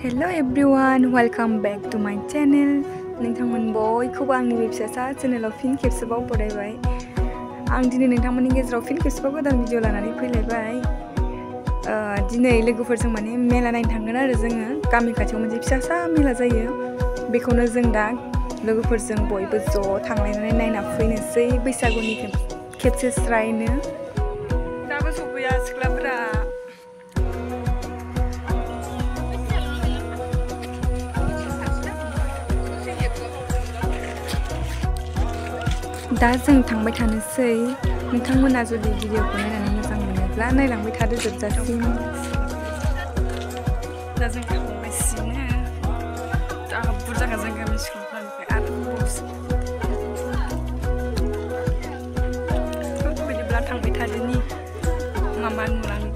Hello everyone, welcome back to my channel. नोंथांमोन बयखौबो आंनि बे फिसा चेनेलाव फिन खेबसेबाव बरायबाय। आं दिनै नोंथांमोननि गेजेराव फिन खेबसेबाव गोदान भिडिअ लानानै फैलायबाय। दिनै लोगोफोरजों माने मेला नायनो थांगोन आरो जोङो गामि खाथियाव मोनसे फिसा मेला जायो। बेखौनो जों दा लोगोफोरजों बयबो ज' थांलायनानै नायना फैनोसै बैसागुनि खेबसे स्रायनो। दाबो सफैया सिख्लाफोरा। दा जों थांबाय थानोसै। नोंथांमोना जुदि भिडिअखौ नायनानै मोजां मोनोब्ला नायलांबाय थादो जोबजासिम। दा जों थांगासिनो। जा बुरजाखा जों गामि सिख्लाफोरनिफ्राय आरो बिदिब्ला थांबाय थादोनि मा नुलाङो।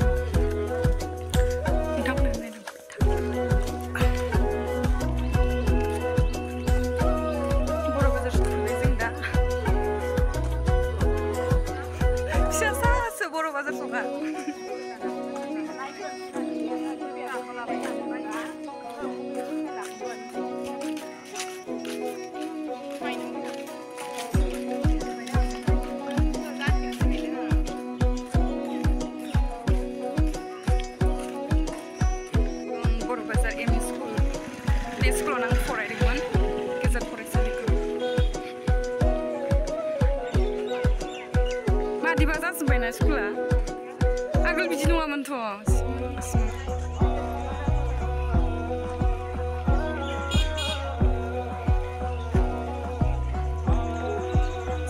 Diba जाजोब्बाय ना स्कुला आगोल बिदि नङामोनथ'।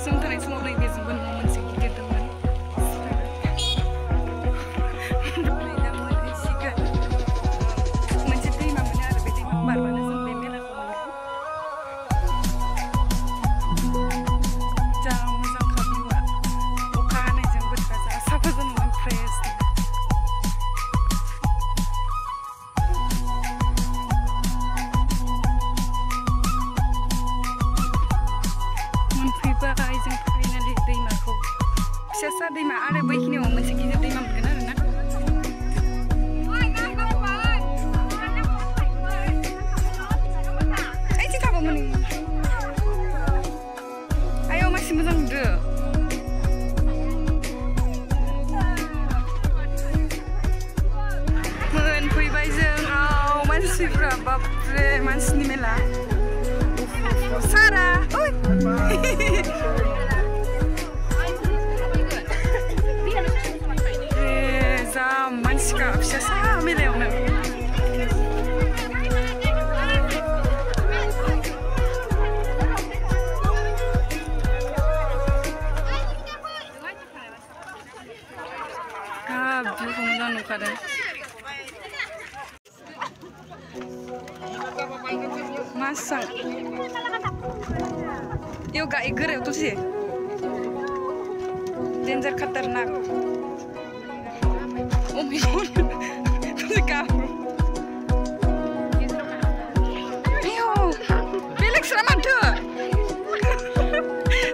जों थानाय समाव नैबे जोंबो न'आव मोनसे गिदिर दंमोन। मोनसे दैमा मोनो आरो बे दैमाखौ बारबानो जों बे मेलाखौ मोनो। जा मोजांखा भिउआ। अखा हानायजों बोथोरा जा साफा जानांगोन फ्रेश। मोनफैबाय जों फाइनालि दैमाखौ। फिसा दैमा आरो बैखिनियाव मोनसे गिदिर दैमा मोनगोन आरो ना। ओइथिं थाबावमोन। आयौ मासि मोजां नुदो। मोनफैबाय जों। मानसिफ्रा बापरे मानसिनि मेला। सारा जा मानसिखा फिसा मेलायावनो। भिउखौ मोजां नुखादों। Masang. Yo gak iger tuh sih. Danger khatarnak. Oh my god. Tuh kabur. Yo. Felix selamat tuh.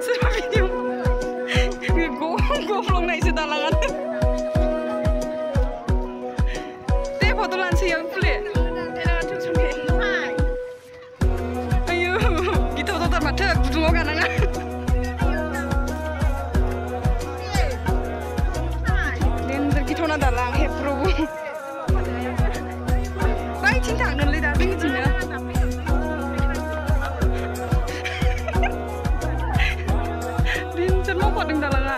Selamat video. Goblok naik sedalangan. Deh foto langsung yang play. माथो गुदुङाव गानाङा। देन्जार गिथावना दालां हेब्र'बो। बैथिं थांगोनलै दा जोंनिथिंनो। देन्जार मावफादों दालाङा।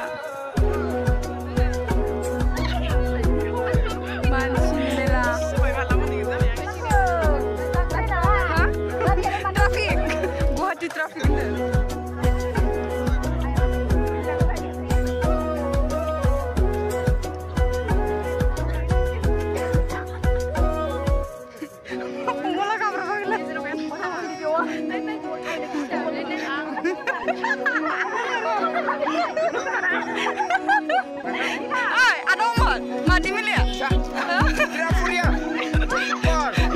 मानसिनि मेला। ट्राफिक गुवाहाटी ट्राफिक होनदों। Ada omot, mati milih ya?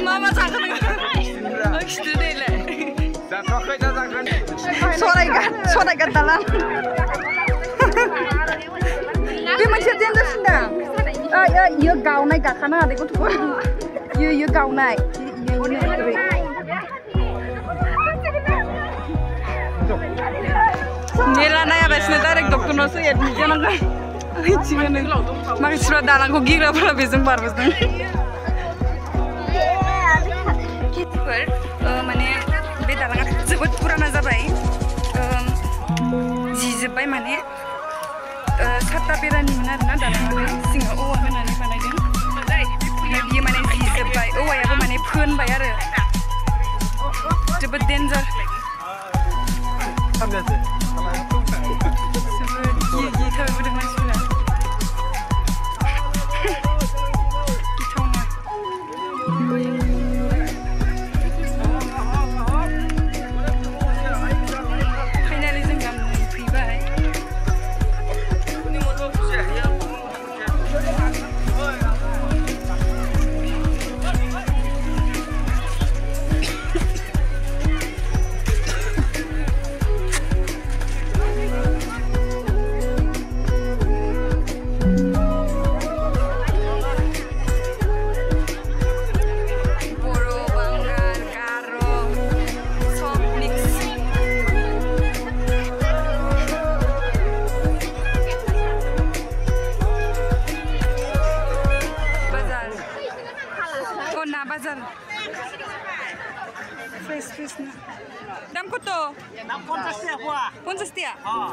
Mama cakap dengan gitu deh le. Suara ikan dalam. Dia macam dia sedang. Iya gaunai gak karena adikku tuh. Iya gaunai. Iya Nela nayaलासिनो डाइरेक्ट डक्टरनावसो एडमिट जानांगोन मिथिगोन माखासेफ्रा दालांखौ गिग्राफोरा बेजों बारबोदों माने बे दालाङा जोबोद पुराना जाबाय जिजोब्बाय माने सातता बेरानिमोन आरोना दालाङा सिङाव औवा होनानै बानायदों ओमफ्राय बियो माने जिजोब्बाय औवायाबो माने फोनबाय आरो जोबोद डेन्जार गिथावबोदों मानसिफोरा गिथावना फाइनालि जों दा मोनफैबाय Bazar. Fresh na. Dam kito? Dam 50 tiya po. 50 tiya? Oo.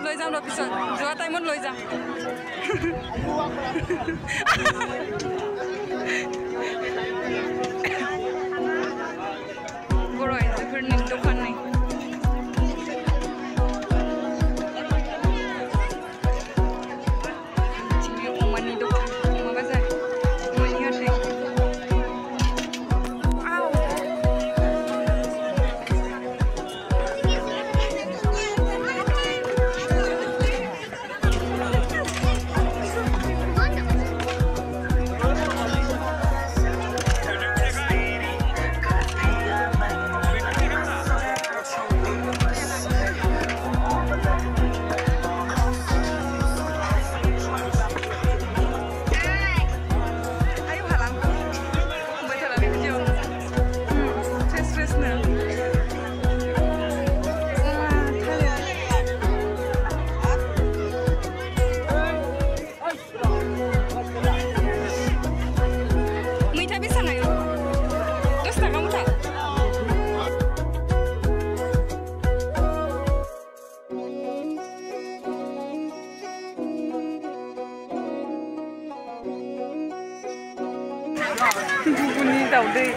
Loi jam lo pisot. Jowa time mon loi jam. Boroy, zikir ning dokan ning. Cimi omani dokan. Oma bazar. Omani hati. Bunyi daudai.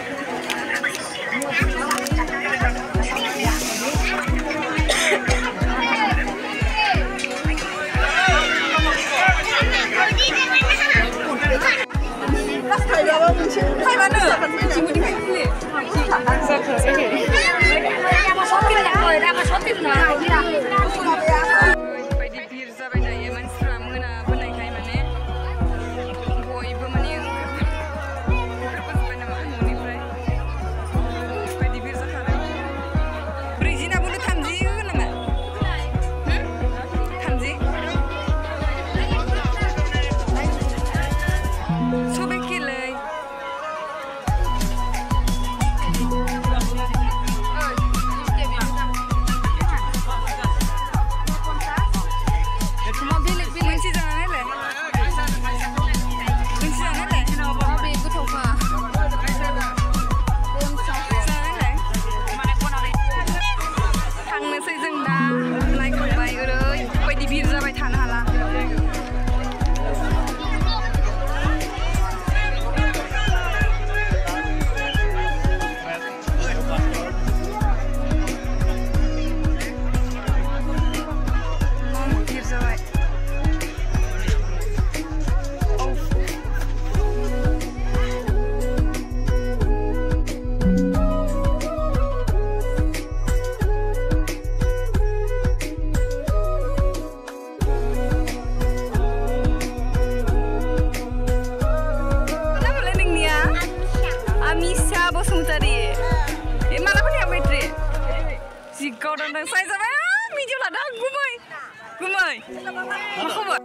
Kau dan saya sampai video lah dah gumai, apa khabar?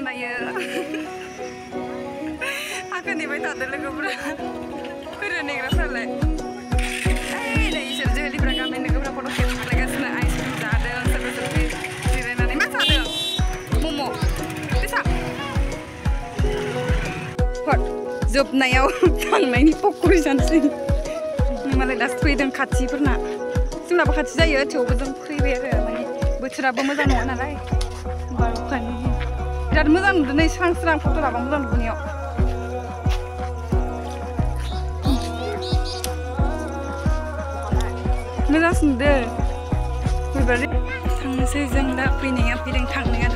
दायो आंखौ नेबाय थादो लोगोफोरा फैनो नेग्राफ्रालाय नै इसोर जोहोलिफ्रा गामिनि लोगोफ्रा फट' खेबलायगासिनो आइसक्रिम जादों सोरबा सोरबि जिरायनानै मा जादों मम' बेसा हट जोबनायाव थांनायनि पकरि जानोसै मालाय दासो फैदों खाथिफोरना जोंनाबो खाथि जायो थेवबो जों फैबाय आरो माने बोथोराबो मोजां नङा नालाय बार'खानि बिराद मोजां नुदों नै स्रां स्रां फट' लाबा मोजां नुनायाव मोजांसो नुदों फैबाय थांनोसै जों दा फैनाया फैदों थांनाया